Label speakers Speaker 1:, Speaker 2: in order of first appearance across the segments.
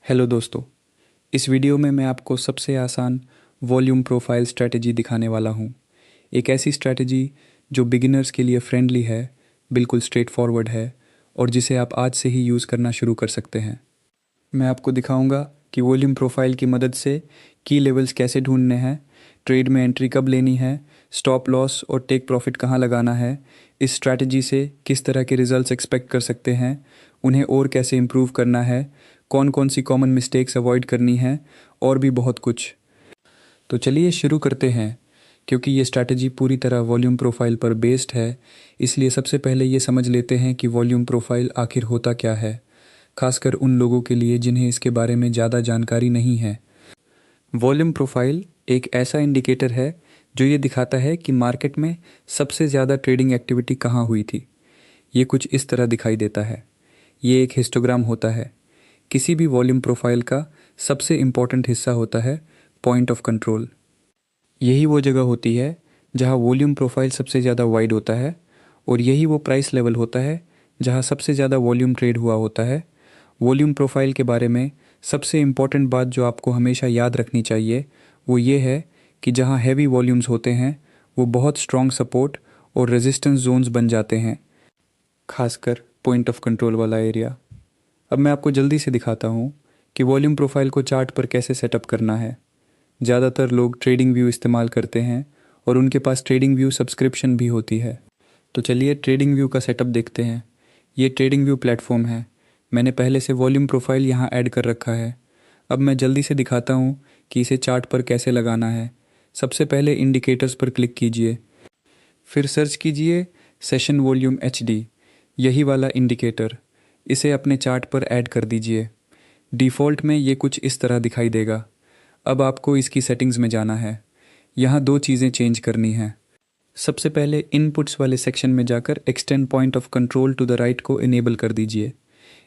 Speaker 1: Hello दोस्तों, इस video में मैं आपको सबसे आसान वॉल्यूम प्रोफाइल स्ट्रैटेजी दिखाने वाला हूँ। एक ऐसी स्ट्रैटेजी जो बिगिनर्स के लिए फ्रेंडली है, बिल्कुल स्ट्रेट फॉरवर्ड है और जिसे आप आज से ही यूज़ करना शुरू कर सकते हैं। मैं आपको दिखाऊंगा कि वॉल्यूम प्रोफाइल की मदद से की लेवल्स कैसे ढूंढने हैं, ट्रेड में एंट्री कब लेनी है, स्टॉप लॉस और टेक प्रॉफिट कहाँ लगाना है, इस स्ट्रैटेजी से किस तरह के रिजल्ट्स एक्सपेक्ट कर सकते हैं, उन्हें और कैसे इम्प्रूव करना है, कौन कौन सी कॉमन मिस्टेक्स अवॉइड करनी है और भी बहुत कुछ। तो चलिए शुरू करते हैं। क्योंकि ये स्ट्रैटेजी पूरी तरह वॉल्यूम प्रोफाइल पर बेस्ड है, इसलिए सबसे पहले ये समझ लेते हैं कि वॉल्यूम प्रोफाइल आखिर होता क्या है, खासकर उन लोगों के लिए जिन्हें इसके बारे में ज़्यादा जानकारी नहीं है। वॉल्यूम प्रोफाइल एक ऐसा इंडिकेटर है जो ये दिखाता है कि मार्केट में सबसे ज़्यादा ट्रेडिंग एक्टिविटी कहाँ हुई थी। ये कुछ इस तरह दिखाई देता है। ये एक हिस्टोग्राम होता है। किसी भी वॉल्यूम प्रोफाइल का सबसे इम्पॉर्टेंट हिस्सा होता है पॉइंट ऑफ कंट्रोल। यही वो जगह होती है जहाँ वॉल्यूम प्रोफाइल सबसे ज़्यादा वाइड होता है और यही वो प्राइस लेवल होता है जहाँ सबसे ज़्यादा वॉल्यूम ट्रेड हुआ होता है। वॉल्यूम प्रोफाइल के बारे में सबसे इम्पॉर्टेंट बात जो आपको हमेशा याद रखनी चाहिए वो ये है कि जहाँ हैवी वॉल्यूम्स होते हैं वो बहुत स्ट्रॉन्ग सपोर्ट और रेजिस्टेंस जोन्स बन जाते हैं, खासकर पॉइंट ऑफ कंट्रोल वाला एरिया। अब मैं आपको जल्दी से दिखाता हूँ कि वॉल्यूम प्रोफाइल को चार्ट पर कैसे सेटअप करना है। ज़्यादातर लोग ट्रेडिंग व्यू इस्तेमाल करते हैं और उनके पास ट्रेडिंग व्यू सब्सक्रिप्शन भी होती है। तो चलिए ट्रेडिंग व्यू का सेटअप देखते हैं। ये ट्रेडिंग व्यू प्लेटफॉर्म है। मैंने पहले से वॉल्यूम प्रोफाइल यहाँ ऐड कर रखा है। अब मैं जल्दी से दिखाता हूँ कि इसे चार्ट पर कैसे लगाना है। सबसे पहले इंडिकेटर्स पर क्लिक कीजिए, फिर सर्च कीजिए सेशन वॉल्यूम HD, यही वाला इंडिकेटर। इसे अपने चार्ट पर ऐड कर दीजिए। डिफ़ॉल्ट में ये कुछ इस तरह दिखाई देगा। अब आपको इसकी सेटिंग्स में जाना है। यहाँ दो चीज़ें चेंज करनी हैं। सबसे पहले इनपुट्स वाले सेक्शन में जाकर extend point of control to the right को इनेबल कर दीजिए।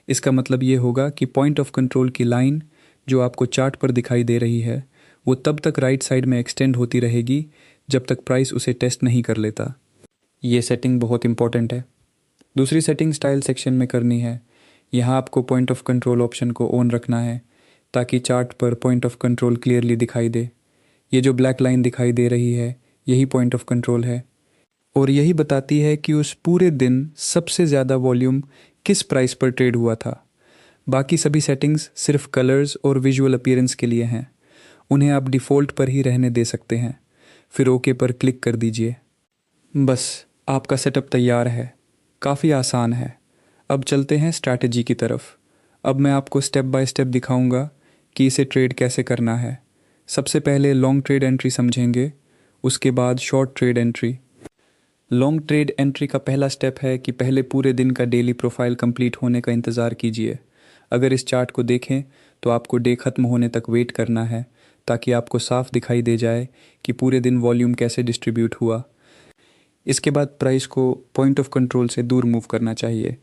Speaker 1: इसका मतलब ये होगा कि पॉइंट ऑफ कंट्रोल की लाइन जो आपको चार्ट पर दिखाई दे रही है वो तब तक राइट साइड में एक्सटेंड होती रहेगी जब तक प्राइस उसे टेस्ट नहीं कर लेता। ये सेटिंग बहुत इंपॉर्टेंट है। दूसरी सेटिंग स्टाइल सेक्शन में करनी है। यहाँ आपको पॉइंट ऑफ कंट्रोल ऑप्शन को ऑन रखना है ताकि चार्ट पर पॉइंट ऑफ कंट्रोल क्लियरली दिखाई दे। ये जो ब्लैक लाइन दिखाई दे रही है यही पॉइंट ऑफ कंट्रोल है और यही बताती है कि उस पूरे दिन सबसे ज़्यादा वॉल्यूम किस प्राइस पर ट्रेड हुआ था। बाकी सभी सेटिंग्स सिर्फ कलर्स और विजुअल अपीयरेंस के लिए हैं। उन्हें आप डिफ़ॉल्ट पर ही रहने दे सकते हैं। फिर ओके पर क्लिक कर दीजिए। बस आपका सेटअप तैयार है। काफ़ी आसान है। अब चलते हैं स्ट्रैटेजी की तरफ। अब मैं आपको स्टेप बाय स्टेप दिखाऊंगा कि इसे ट्रेड कैसे करना है। सबसे पहले लॉन्ग ट्रेड एंट्री समझेंगे, उसके बाद short trade entry. Long trade entry का पहला स्टेप है कि पहले पूरे दिन का डेली प्रोफाइल कंप्लीट होने का इंतज़ार कीजिए। अगर इस चार्ट को देखें तो आपको डे ख़त्म होने तक वेट करना है ताकि आपको साफ दिखाई दे जाए कि पूरे दिन वॉल्यूम कैसे डिस्ट्रीब्यूट हुआ। इसके बाद प्राइस को पॉइंट ऑफ कंट्रोल से दूर मूव करना चाहिए।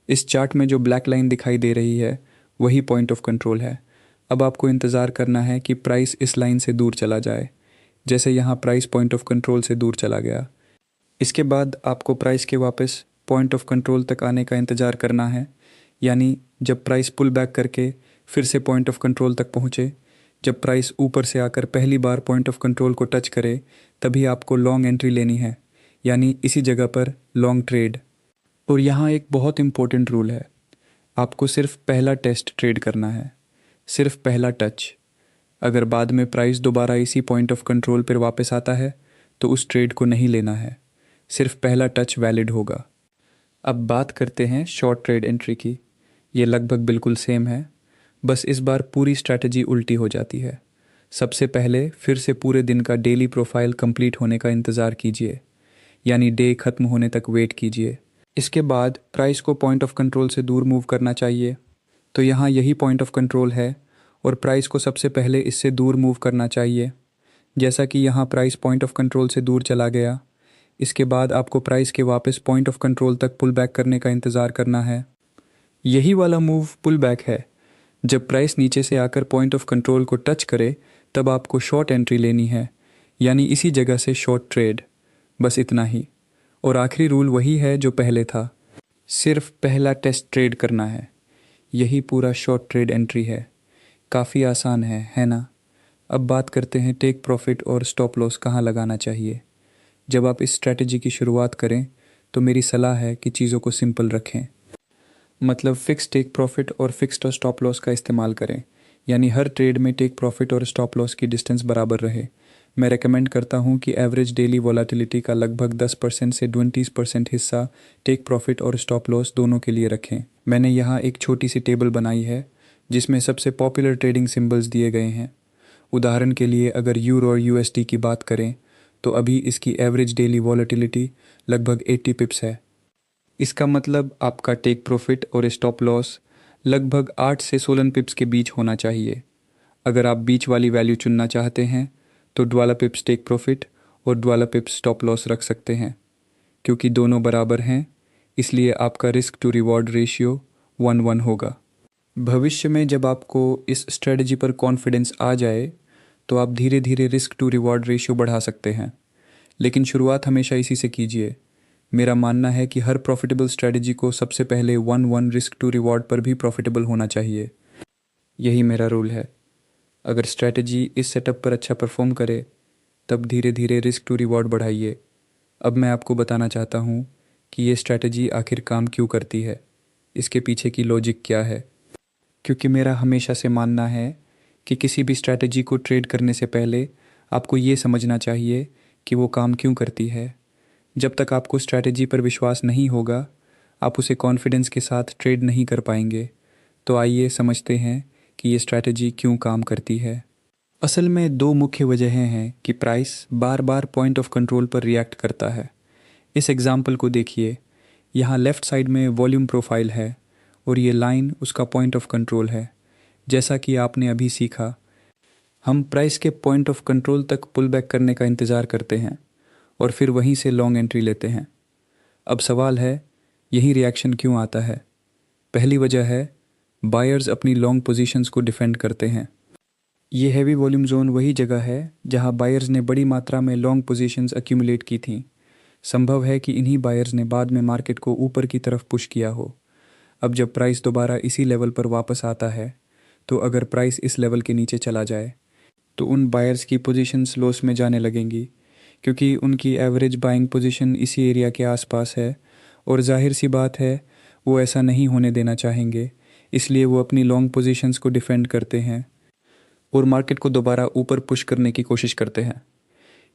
Speaker 1: इस चार्ट में जो ब्लैक लाइन दिखाई दे रही है वही पॉइंट ऑफ कंट्रोल है। अब आपको इंतज़ार करना है कि प्राइस इस लाइन से दूर चला जाए, जैसे यहाँ प्राइस पॉइंट ऑफ कंट्रोल से दूर चला गया। इसके बाद आपको प्राइस के वापस पॉइंट ऑफ कंट्रोल तक आने का इंतज़ार करना है, यानी जब प्राइस पुल बैक करके फिर से पॉइंट ऑफ कंट्रोल तक पहुँचे। जब प्राइस ऊपर से आकर पहली बार पॉइंट ऑफ कंट्रोल को टच करे तभी आपको लॉन्ग एंट्री लेनी है, यानी इसी जगह पर लॉन्ग ट्रेड। और यहाँ एक बहुत इम्पोर्टेंट रूल है, आपको सिर्फ पहला टेस्ट ट्रेड करना है, सिर्फ पहला टच। अगर बाद में प्राइस दोबारा इसी पॉइंट ऑफ कंट्रोल पर वापस आता है तो उस ट्रेड को नहीं लेना है, सिर्फ पहला टच वैलिड होगा। अब बात करते हैं शॉर्ट ट्रेड एंट्री की। ये लगभग बिल्कुल सेम है, बस इस बार पूरी स्ट्रैटेजी उल्टी हो जाती है। सबसे पहले फिर से पूरे दिन का डेली प्रोफाइल कंप्लीट होने का इंतज़ार कीजिए, यानी डे ख़त्म होने तक वेट कीजिए। इसके बाद प्राइस को पॉइंट ऑफ कंट्रोल से दूर मूव करना चाहिए। तो यहाँ यही पॉइंट ऑफ कंट्रोल है और प्राइस को सबसे पहले इससे दूर मूव करना चाहिए। जैसा कि यहाँ प्राइस पॉइंट ऑफ कंट्रोल से दूर चला गया, इसके बाद आपको प्राइस के वापस पॉइंट ऑफ कंट्रोल तक पुल बैक करने का इंतज़ार करना है। यही वाला मूव पुल बैक है। जब प्राइस नीचे से आकर पॉइंट ऑफ कंट्रोल को टच करे तब आपको शॉर्ट एंट्री लेनी है, यानी इसी जगह से शॉर्ट ट्रेड। बस इतना ही। और आखिरी रूल वही है जो पहले था, सिर्फ पहला टेस्ट ट्रेड करना है। यही पूरा शॉर्ट ट्रेड एंट्री है। काफ़ी आसान है ना? अब बात करते हैं टेक प्रॉफिट और स्टॉप लॉस कहाँ लगाना चाहिए। जब आप इस स्ट्रैटेजी की शुरुआत करें तो मेरी सलाह है कि चीज़ों को सिंपल रखें। मतलब फ़िक्स टेक प्रॉफिट और फिक्स्ड स्टॉप लॉस का इस्तेमाल करें, यानी हर ट्रेड में टेक प्रॉफिट और स्टॉप लॉस की डिस्टेंस बराबर रहे। मैं रेकमेंड करता हूं कि एवरेज डेली वॉलेटिलिटी का लगभग 10% से 20% हिस्सा टेक प्रॉफिट और स्टॉप लॉस दोनों के लिए रखें। मैंने यहाँ एक छोटी सी टेबल बनाई है जिसमें सबसे पॉपुलर ट्रेडिंग सिंबल्स दिए गए हैं। उदाहरण के लिए अगर यूरो और यूएसडी की बात करें तो अभी इसकी एवरेज डेली वॉलेटिलिटी लगभग 80 पिप्स है। इसका मतलब आपका टेक प्रॉफिट और स्टॉप लॉस लगभग 8 से 16 पिप्स के बीच होना चाहिए। अगर आप बीच वाली वैल्यू चुनना चाहते हैं तो 12 पिप्स टेक प्रॉफिट और 12 पिप्स स्टॉप लॉस रख सकते हैं। क्योंकि दोनों बराबर हैं इसलिए आपका रिस्क टू रिवॉर्ड रेशियो 1:1 होगा। भविष्य में जब आपको इस स्ट्रेटजी पर कॉन्फिडेंस आ जाए तो आप धीरे धीरे रिस्क टू रिवॉर्ड रेशियो बढ़ा सकते हैं, लेकिन शुरुआत हमेशा इसी से कीजिए। मेरा मानना है कि हर प्रॉफिटेबल स्ट्रेटजी को सबसे पहले 1:1 रिस्क टू रिवॉर्ड पर भी प्रॉफिटेबल होना चाहिए। यही मेरा रूल है। अगर स्ट्रेटजी इस सेटअप पर अच्छा परफॉर्म करे तब धीरे धीरे रिस्क टू रिवॉर्ड बढ़ाइए। अब मैं आपको बताना चाहता हूँ कि ये स्ट्रेटजी आखिर काम क्यों करती है, इसके पीछे की लॉजिक क्या है। क्योंकि मेरा हमेशा से मानना है कि किसी भी स्ट्रैटेजी को ट्रेड करने से पहले आपको ये समझना चाहिए कि वो काम क्यों करती है। जब तक आपको स्ट्रैटेजी पर विश्वास नहीं होगा आप उसे कॉन्फिडेंस के साथ ट्रेड नहीं कर पाएंगे। तो आइए समझते हैं कि ये स्ट्रैटेजी क्यों काम करती है। असल में दो मुख्य वजहें हैं कि price bar bar point of control पर रिएक्ट करता है। इस एग्जाम्पल को देखिए, यहाँ लेफ़्ट साइड में वॉल्यूम प्रोफाइल है और ये लाइन उसका पॉइंट ऑफ कंट्रोल है। जैसा कि आपने अभी सीखा, हम प्राइस के पॉइंट ऑफ कंट्रोल तक पुल बैक करने का इंतज़ार करते हैं और फिर वहीं से लॉन्ग एंट्री लेते हैं। अब सवाल है, यही रिएक्शन क्यों आता है? पहली वजह है बायर्स अपनी लॉन्ग पोजीशंस को डिफेंड करते हैं। ये हैवी वॉल्यूम जोन वही जगह है जहां बायर्स ने बड़ी मात्रा में लॉन्ग पोजीशंस एक्यूमुलेट की थीं। संभव है कि इन्हीं बायर्स ने बाद में मार्केट को ऊपर की तरफ पुश किया हो। अब जब प्राइस दोबारा इसी लेवल पर वापस आता है तो अगर प्राइस इस लेवल के नीचे चला जाए तो उन बायर्स की पोजीशंस लॉस में जाने लगेंगी, क्योंकि उनकी एवरेज बाइंग पोजीशन इसी एरिया के आसपास है और जाहिर सी बात है वो ऐसा नहीं होने देना चाहेंगे। इसलिए वो अपनी लॉन्ग पोजीशंस को डिफेंड करते हैं और मार्केट को दोबारा ऊपर पुश करने की कोशिश करते हैं।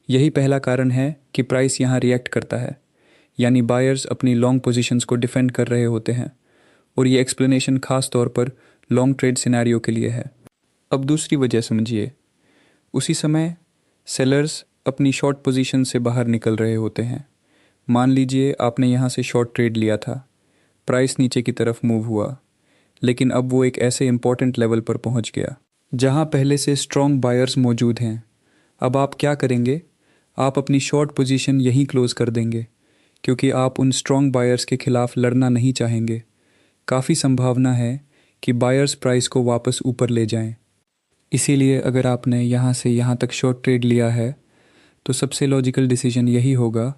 Speaker 1: यही पहला कारण है कि प्राइस यहाँ रिएक्ट करता है, यानी बायर्स अपनी लॉन्ग पोजीशंस को डिफेंड कर रहे होते हैं और ये एक्सप्लेनेशन खास तौर पर लॉन्ग ट्रेड सिनेरियो के लिए है। अब दूसरी वजह समझिए, उसी समय सेलर्स अपनी शॉर्ट पोजीशन से बाहर निकल रहे होते हैं। मान लीजिए आपने यहाँ से शॉर्ट ट्रेड लिया था, प्राइस नीचे की तरफ मूव हुआ, लेकिन अब वो एक ऐसे इंपॉर्टेंट लेवल पर पहुँच गया जहाँ पहले से स्ट्रॉन्ग बायर्स मौजूद हैं। अब आप क्या करेंगे? आप अपनी शॉर्ट पोजीशन यहीं क्लोज कर देंगे, क्योंकि आप उन स्ट्रॉन्ग बायर्स के खिलाफ लड़ना नहीं चाहेंगे। काफ़ी संभावना है कि बायर्स प्राइस को वापस ऊपर ले जाएं। इसीलिए अगर आपने यहाँ से यहाँ तक शॉर्ट ट्रेड लिया है तो सबसे लॉजिकल डिसीजन यही होगा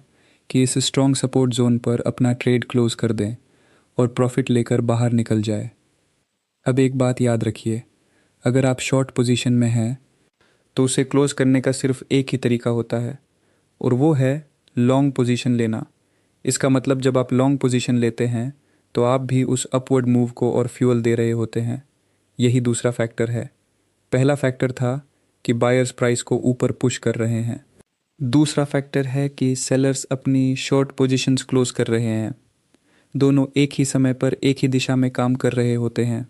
Speaker 1: कि इस स्ट्रॉन्ग सपोर्ट जोन पर अपना ट्रेड क्लोज कर दें और प्रॉफिट लेकर बाहर निकल जाए। अब एक बात याद रखिए, अगर आप शॉर्ट पोजीशन में हैं तो उसे क्लोज करने का सिर्फ एक ही तरीका होता है और वो है लॉन्ग पोजीशन लेना। इसका मतलब जब आप लॉन्ग पोजीशन लेते हैं तो आप भी उस अपवर्ड मूव को और फ्यूल दे रहे होते हैं। यही दूसरा फैक्टर है। पहला फैक्टर था कि बायर्स प्राइस को ऊपर पुश कर रहे हैं। दूसरा फैक्टर है कि सेलर्स अपनी शॉर्ट पोजीशंस क्लोज कर रहे हैं। दोनों एक ही समय पर एक ही दिशा में काम कर रहे होते हैं।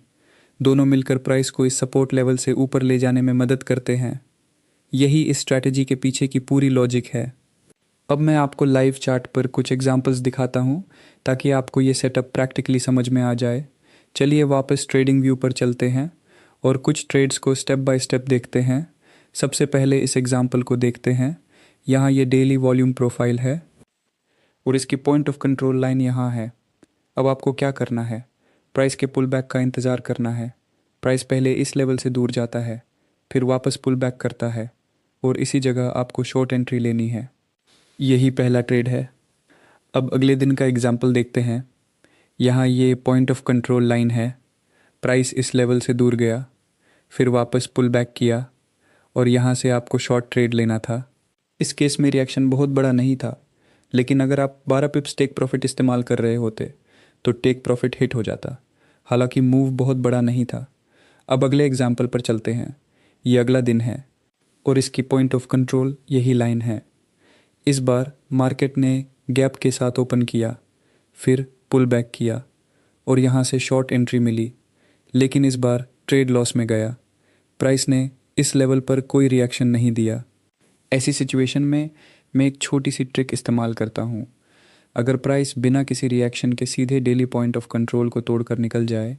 Speaker 1: दोनों मिलकर प्राइस को इस सपोर्ट लेवल से ऊपर ले जाने में मदद करते हैं। यही इस स्ट्रैटेजी के पीछे की पूरी लॉजिक है। अब मैं आपको लाइव चार्ट पर कुछ एग्जांपल्स दिखाता हूँ ताकि आपको ये सेटअप प्रैक्टिकली समझ में आ जाए। चलिए वापस ट्रेडिंग व्यू पर चलते हैं और कुछ ट्रेड्स को स्टेप बाय स्टेप देखते हैं। सबसे पहले इस एग्जांपल को देखते हैं। यहाँ ये डेली वॉल्यूम प्रोफाइल है और इसकी पॉइंट ऑफ कंट्रोल लाइन यहाँ है। अब आपको क्या करना है? प्राइस के पुल बैक का इंतज़ार करना है। प्राइस पहले इस लेवल से दूर जाता है, फिर वापस पुल बैक करता है और इसी जगह आपको शॉर्ट एंट्री लेनी है। यही पहला ट्रेड है। अब अगले दिन का एग्जाम्पल देखते हैं। यहाँ ये पॉइंट ऑफ कंट्रोल लाइन है। प्राइस इस लेवल से दूर गया, फिर वापस पुल बैक किया और यहाँ से आपको शॉर्ट ट्रेड लेना था। इस केस में रिएक्शन बहुत बड़ा नहीं था, लेकिन अगर आप 12 पिप्स टेक प्रॉफिट इस्तेमाल कर रहे होते तो टेक प्रॉफिट हिट हो जाता। हालांकि मूव बहुत बड़ा नहीं था। अब अगले एग्जाम्पल पर चलते हैं। ये अगला दिन है और इसकी पॉइंट ऑफ कंट्रोल यही लाइन है। इस बार मार्केट ने गैप के साथ ओपन किया, फिर पुल बैक किया और यहाँ से शॉर्ट एंट्री मिली, लेकिन इस बार ट्रेड लॉस में गया। प्राइस ने इस लेवल पर कोई रिएक्शन नहीं दिया। ऐसी सिचुएशन में मैं एक छोटी सी ट्रिक इस्तेमाल करता हूँ। अगर प्राइस बिना किसी रिएक्शन के सीधे डेली पॉइंट ऑफ कंट्रोल को तोड़कर निकल जाए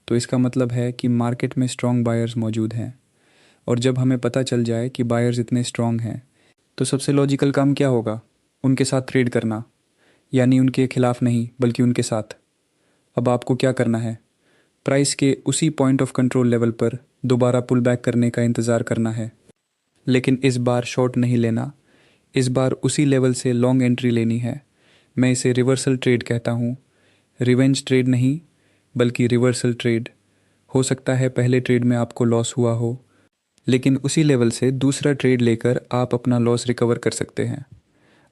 Speaker 1: तो इसका मतलब है कि मार्केट में स्ट्रॉन्ग बायर्स मौजूद हैं। और जब हमें पता चल जाए कि बायर्स इतने स्ट्रॉन्ग हैं तो सबसे लॉजिकल काम क्या होगा? उनके साथ ट्रेड करना, यानी उनके खिलाफ नहीं बल्कि उनके साथ। अब आपको क्या करना है? प्राइस के उसी पॉइंट ऑफ कंट्रोल लेवल पर दोबारा पुल बैक करने का इंतज़ार करना है, लेकिन इस बार शॉर्ट नहीं लेना। इस बार उसी लेवल से लॉन्ग एंट्री लेनी है। मैं इसे रिवर्सल ट्रेड कहता हूँ। रिवेंज ट्रेड नहीं बल्कि रिवर्सल ट्रेड। हो सकता है पहले ट्रेड में आपको लॉस हुआ हो, लेकिन उसी लेवल से दूसरा ट्रेड लेकर आप अपना लॉस रिकवर कर सकते हैं।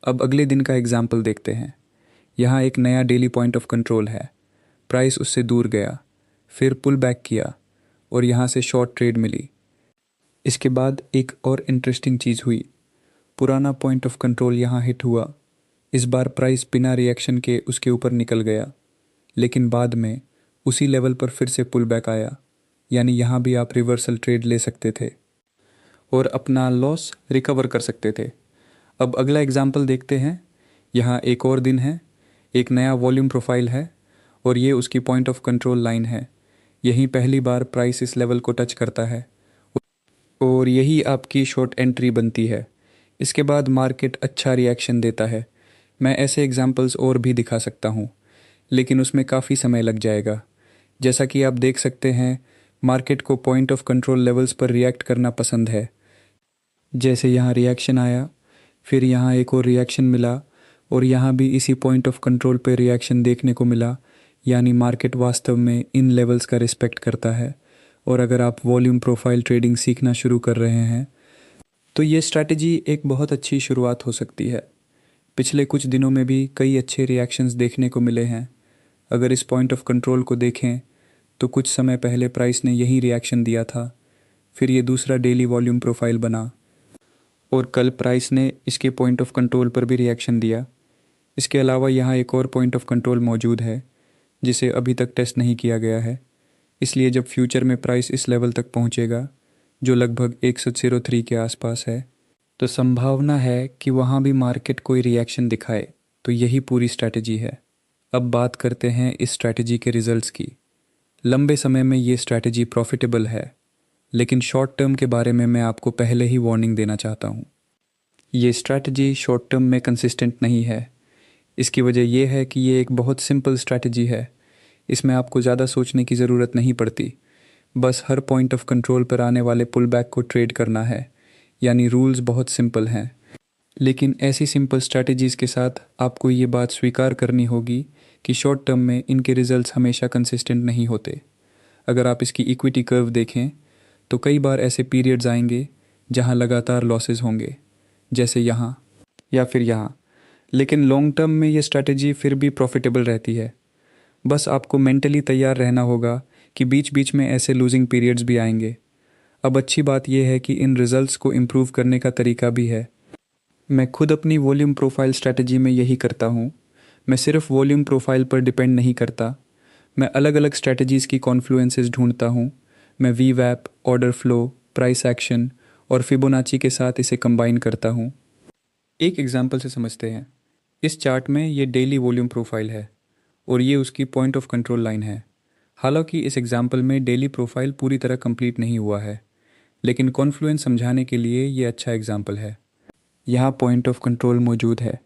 Speaker 1: अब अगले दिन का एग्जाम्पल देखते हैं। यहाँ एक नया डेली पॉइंट ऑफ कंट्रोल है। प्राइस उससे दूर गया, फिर पुल बैक किया और यहाँ से शॉर्ट ट्रेड मिली। इसके बाद एक और इंटरेस्टिंग चीज़ हुई। पुराना पॉइंट ऑफ कंट्रोल यहाँ हिट हुआ। इस बार प्राइस बिना रिएक्शन के उसके ऊपर निकल गया, लेकिन बाद में उसी लेवल पर फिर से पुल बैक आया, यानी यहाँ भी आप रिवर्सल ट्रेड ले सकते थे और अपना लॉस रिकवर कर सकते थे। अब अगला एग्जाम्पल देखते हैं। यहाँ एक और दिन है, एक नया वॉल्यूम प्रोफाइल है और ये उसकी पॉइंट ऑफ कंट्रोल लाइन है। यहीं पहली बार प्राइस इस लेवल को टच करता है और यही आपकी शॉर्ट एंट्री बनती है। इसके बाद मार्केट अच्छा रिएक्शन देता है। मैं ऐसे एग्जाम्पल्स और भी दिखा सकता हूँ, लेकिन उसमें काफ़ी समय लग जाएगा। जैसा कि आप देख सकते हैं, मार्केट को पॉइंट ऑफ कंट्रोल लेवल्स पर रिएक्ट करना पसंद है। जैसे यहाँ रिएक्शन आया, फिर यहाँ एक और रिएक्शन मिला और यहाँ भी इसी पॉइंट ऑफ कंट्रोल पर रिएक्शन देखने को मिला, यानी मार्केट वास्तव में इन लेवल्स का रिस्पेक्ट करता है। और अगर आप वॉल्यूम प्रोफाइल ट्रेडिंग सीखना शुरू कर रहे हैं तो ये स्ट्रैटेजी एक बहुत अच्छी शुरुआत हो सकती है। पिछले कुछ दिनों में भी कई अच्छे रिएक्शंस देखने को मिले हैं। अगर इस पॉइंट ऑफ कंट्रोल को देखें तो कुछ समय पहले प्राइस ने यही रिएक्शन दिया था, फिर ये दूसरा डेली वॉल्यूम प्रोफाइल बना और कल प्राइस ने इसके पॉइंट ऑफ कंट्रोल पर भी रिएक्शन दिया। इसके अलावा यहाँ एक और पॉइंट ऑफ कंट्रोल मौजूद है जिसे अभी तक टेस्ट नहीं किया गया है। इसलिए जब फ्यूचर में प्राइस इस लेवल तक पहुँचेगा, जो लगभग 103 के आसपास है, तो संभावना है कि वहाँ भी मार्केट कोई रिएक्शन दिखाए। तो यही पूरी स्ट्रैटेजी है। अब बात करते हैं इस स्ट्रैटेजी के रिजल्ट्स की। लंबे समय में ये स्ट्रैटेजी प्रॉफिटेबल है, लेकिन शॉर्ट टर्म के बारे में मैं आपको पहले ही वार्निंग देना चाहता हूँ। ये स्ट्रैटेजी शॉर्ट टर्म में कंसिस्टेंट नहीं है। इसकी वजह यह है कि ये एक बहुत सिंपल स्ट्रैटेजी है। इसमें आपको ज़्यादा सोचने की ज़रूरत नहीं पड़ती। बस हर पॉइंट ऑफ कंट्रोल पर आने वाले पुल बैक को ट्रेड करना है, यानी रूल्स बहुत सिंपल हैं। लेकिन ऐसी सिंपल स्ट्रैटेजीज़ के साथ आपको ये बात स्वीकार करनी होगी कि शॉर्ट टर्म में इनके रिजल्ट्स हमेशा कंसिस्टेंट नहीं होते। अगर आप इसकी इक्विटी कर्व देखें तो कई बार ऐसे पीरियड्स आएंगे जहां लगातार लॉसेस होंगे, जैसे यहाँ या फिर यहाँ, लेकिन लॉन्ग टर्म में ये स्ट्रैटेजी फिर भी प्रॉफिटेबल रहती है। बस आपको मेंटली तैयार रहना होगा कि बीच बीच में ऐसे लूजिंग पीरियड्स भी आएंगे। अब अच्छी बात यह है कि इन रिजल्ट्स को इम्प्रूव करने का तरीका भी है। मैं खुद अपनी वॉल्यूम प्रोफाइल स्ट्रैटेजी में यही करता हूँ। मैं सिर्फ वॉल्यूम प्रोफाइल पर डिपेंड नहीं करता। मैं अलग अलग स्ट्रैटेजीज़ की कॉन्फ्लुएंसेस ढूंढता हूँ। मैं वीवैप, ऑर्डर फ्लो, प्राइस एक्शन और फिबोनाची के साथ इसे कंबाइन करता हूँ। एक एग्जांपल से समझते हैं। इस चार्ट में ये डेली वॉल्यूम प्रोफाइल है और ये उसकी पॉइंट ऑफ कंट्रोल लाइन है। हालांकि इस एग्जांपल में डेली प्रोफाइल पूरी तरह कंप्लीट नहीं हुआ है, लेकिन कॉन्फ्लुएंस समझाने के लिए ये अच्छा एग्जांपल है। यहाँ पॉइंट ऑफ कंट्रोल मौजूद है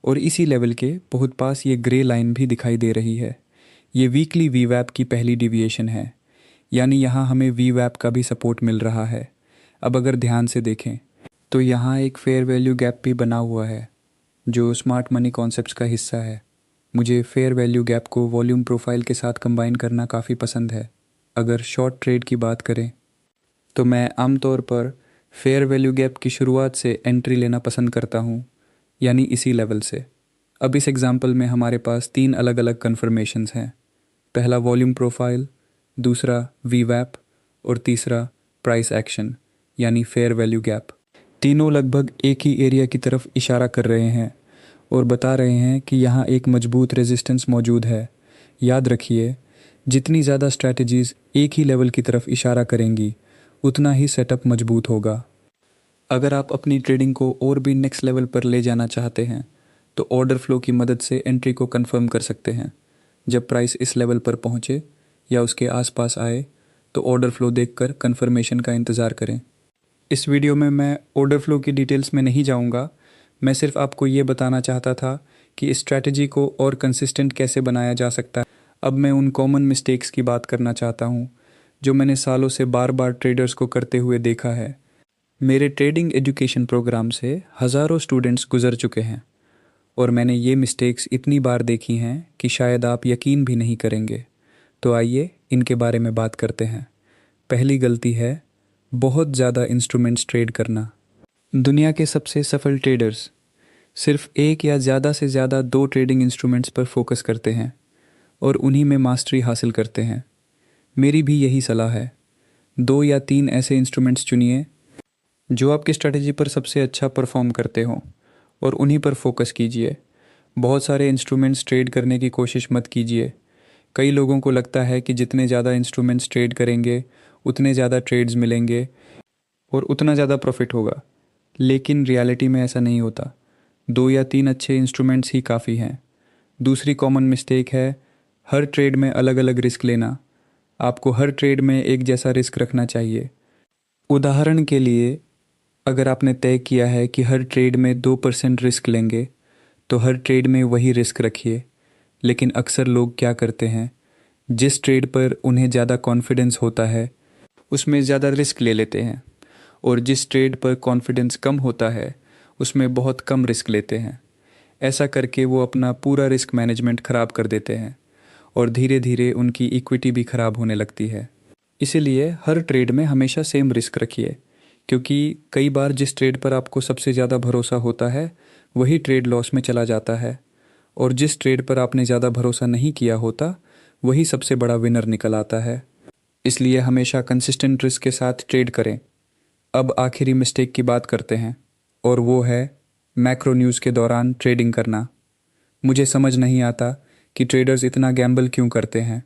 Speaker 1: और इसी लेवल के बहुत पास ये ग्रे लाइन भी दिखाई दे रही है। ये वीकली वीवैप की पहली डिविएशन है, यानी यहाँ हमें वीवैप का भी सपोर्ट मिल रहा है। अब अगर ध्यान से देखें तो यहाँ एक फेयर वैल्यू गैप भी बना हुआ है जो स्मार्ट मनी कॉन्सेप्ट्स का हिस्सा है। मुझे फेयर वैल्यू गैप को वॉल्यूम प्रोफाइल के साथ कंबाइन करना काफ़ी पसंद है। अगर शॉर्ट ट्रेड की बात करें तो मैं आमतौर पर फेयर वैल्यू गैप की शुरुआत से एंट्री लेना पसंद करता हूँ, यानी इसी लेवल से। अब इस एग्जांपल में हमारे पास 3 अलग अलग कन्फर्मेशंस हैं। पहला वॉल्यूम प्रोफाइल, दूसरा वीवैप और तीसरा प्राइस एक्शन यानी फेयर वैल्यू गैप। तीनों लगभग एक ही एरिया की तरफ इशारा कर रहे हैं और बता रहे हैं कि यहाँ एक मजबूत रेजिस्टेंस मौजूद है। याद रखिए, जितनी ज़्यादा स्ट्रैटेजीज़ एक ही लेवल की तरफ इशारा करेंगी, उतना ही सेटअप मजबूत होगा। अगर आप अपनी ट्रेडिंग को और भी नेक्स्ट लेवल पर ले जाना चाहते हैं तो ऑर्डर फ्लो की मदद से एंट्री को कंफर्म कर सकते हैं। जब प्राइस इस लेवल पर पहुंचे या उसके आसपास आए तो ऑर्डर फ्लो देखकर कंफर्मेशन का इंतज़ार करें। इस वीडियो में मैं ऑर्डर फ्लो की डिटेल्स में नहीं जाऊंगा। मैं सिर्फ आपको ये बताना चाहता था कि इस स्ट्रैटेजी को और कंसिस्टेंट कैसे बनाया जा सकता है। अब मैं उन कॉमन मिस्टेक्स की बात करना चाहता हूँ जो मैंने सालों से बार बार ट्रेडर्स को करते हुए देखा है। मेरे ट्रेडिंग एजुकेशन प्रोग्राम से हज़ारों स्टूडेंट्स गुजर चुके हैं और मैंने ये मिस्टेक्स इतनी बार देखी हैं कि शायद आप यकीन भी नहीं करेंगे। तो आइए इनके बारे में बात करते हैं। पहली गलती है बहुत ज़्यादा इंस्ट्रूमेंट्स ट्रेड करना। दुनिया के सबसे सफल ट्रेडर्स सिर्फ एक या ज़्यादा से ज़्यादा 2 ट्रेडिंग इंस्ट्रूमेंट्स पर फोकस करते हैं और उन्हीं में मास्टरी हासिल करते हैं। मेरी भी यही सलाह है, 2 या 3 ऐसे इंस्ट्रूमेंट्स चुनिए जो आपकी स्ट्रैटेजी पर सबसे अच्छा परफॉर्म करते हों और उन्हीं पर फोकस कीजिए। बहुत सारे इंस्ट्रूमेंट्स ट्रेड करने की कोशिश मत कीजिए। कई लोगों को लगता है कि जितने ज़्यादा इंस्ट्रूमेंट्स ट्रेड करेंगे उतने ज़्यादा ट्रेड्स मिलेंगे और उतना ज़्यादा प्रॉफिट होगा, लेकिन रियलिटी में ऐसा नहीं होता। 2 या 3 अच्छे इंस्ट्रूमेंट्स ही काफ़ी हैं। दूसरी कॉमन मिस्टेक है हर ट्रेड में अलग अलग रिस्क लेना। आपको हर ट्रेड में एक जैसा रिस्क रखना चाहिए। उदाहरण के लिए, अगर आपने तय किया है कि हर ट्रेड में 2% रिस्क लेंगे तो हर ट्रेड में वही रिस्क रखिए। लेकिन अक्सर लोग क्या करते हैं, जिस ट्रेड पर उन्हें ज़्यादा कॉन्फिडेंस होता है उसमें ज़्यादा रिस्क ले लेते हैं और जिस ट्रेड पर कॉन्फिडेंस कम होता है उसमें बहुत कम रिस्क लेते हैं। ऐसा करके वो अपना पूरा रिस्क मैनेजमेंट ख़राब कर देते हैं और धीरे धीरे उनकी इक्विटी भी ख़राब होने लगती है। इसीलिए हर ट्रेड में हमेशा सेम रिस्क रखिए, क्योंकि कई बार जिस ट्रेड पर आपको सबसे ज़्यादा भरोसा होता है वही ट्रेड लॉस में चला जाता है और जिस ट्रेड पर आपने ज़्यादा भरोसा नहीं किया होता वही सबसे बड़ा विनर निकल आता है। इसलिए हमेशा कंसिस्टेंट रिस्क के साथ ट्रेड करें। अब आखिरी मिस्टेक की बात करते हैं और वो है मैक्रो न्यूज़ के दौरान ट्रेडिंग करना। मुझे समझ नहीं आता कि ट्रेडर्स इतना गैम्बल क्यों करते हैं,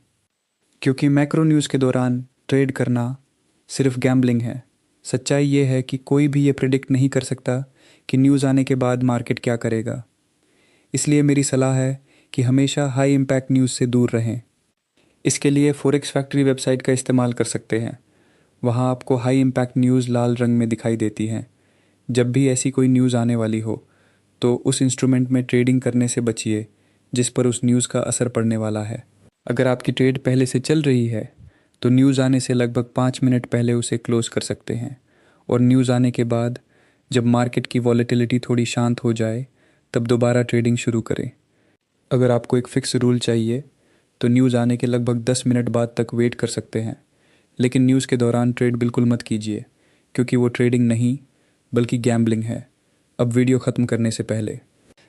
Speaker 1: क्योंकि मैक्रो न्यूज़ के दौरान ट्रेड करना सिर्फ गैम्बलिंग है। सच्चाई ये है कि कोई भी ये प्रेडिक्ट नहीं कर सकता कि न्यूज़ आने के बाद मार्केट क्या करेगा। इसलिए मेरी सलाह है कि हमेशा हाई इम्पैक्ट न्यूज़ से दूर रहें। इसके लिए फॉरेक्स फैक्ट्री वेबसाइट का इस्तेमाल कर सकते हैं। वहाँ आपको हाई इम्पैक्ट न्यूज़ लाल रंग में दिखाई देती हैं। जब भी ऐसी कोई न्यूज़ आने वाली हो तो उस इंस्ट्रूमेंट में ट्रेडिंग करने से बचिए जिस पर उस न्यूज़ का असर पड़ने वाला है। अगर आपकी ट्रेड पहले से चल रही है तो न्यूज़ आने से लगभग 5 मिनट पहले उसे क्लोज कर सकते हैं और न्यूज़ आने के बाद जब मार्केट की वॉलेटिलिटी थोड़ी शांत हो जाए तब दोबारा ट्रेडिंग शुरू करें। अगर आपको एक फ़िक्स रूल चाहिए तो न्यूज़ आने के लगभग 10 मिनट बाद तक वेट कर सकते हैं, लेकिन न्यूज़ के दौरान ट्रेड बिल्कुल मत कीजिए, क्योंकि वो ट्रेडिंग नहीं बल्कि गैम्बलिंग है। अब वीडियो ख़त्म करने से पहले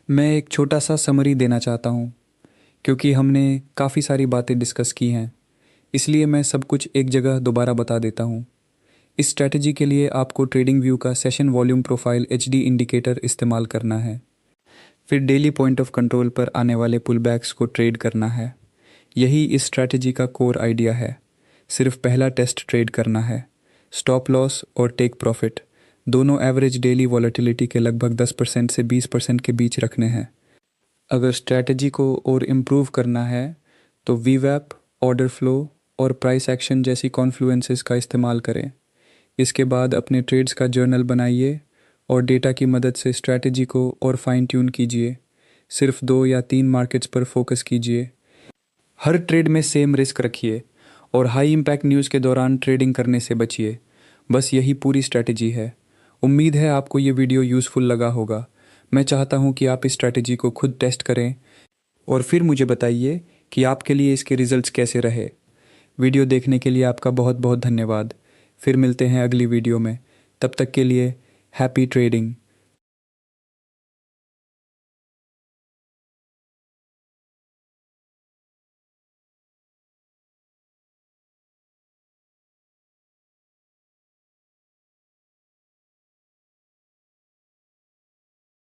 Speaker 1: मैं एक छोटा सा समरी देना चाहता हूँ, क्योंकि हमने काफ़ी सारी बातें डिस्कस की हैं, इसलिए मैं सब कुछ एक जगह दोबारा बता देता हूँ। इस स्ट्रैटेजी के लिए आपको ट्रेडिंग व्यू का session volume profile HD indicator इस्तेमाल करना है। फिर डेली पॉइंट ऑफ कंट्रोल पर आने वाले पुलबैक्स को ट्रेड करना है। यही इस स्ट्रैटेजी का कोर आइडिया है। सिर्फ पहला टेस्ट ट्रेड करना है। स्टॉप लॉस और टेक प्रॉफिट दोनों एवरेज डेली वॉलेटिलिटी के लगभग 10% से 20% के बीच रखने हैं। अगर स्ट्रैटेजी को और इम्प्रूव करना है तो वीवैप, ऑर्डर फ्लो और प्राइस एक्शन जैसी कॉन्फ्लुएंसेस का इस्तेमाल करें। इसके बाद अपने ट्रेड्स का जर्नल बनाइए और डेटा की मदद से स्ट्रैटेजी को और फाइन ट्यून कीजिए। सिर्फ 2 या 3 मार्केट्स पर फोकस कीजिए। हर ट्रेड में सेम रिस्क रखिए और हाई इम्पैक्ट न्यूज़ के दौरान ट्रेडिंग करने से बचिए। बस यही पूरी स्ट्रैटेजी है। उम्मीद है आपको ये वीडियो यूज़फुल लगा होगा। मैं चाहता हूँ कि आप इस स्ट्रैटेजी को खुद टेस्ट करें और फिर मुझे बताइए कि आपके लिए इसके रिजल्ट्स कैसे रहे। वीडियो देखने के लिए आपका बहुत बहुत धन्यवाद। फिर मिलते हैं अगली वीडियो में। तब तक के लिए हैप्पी ट्रेडिंग।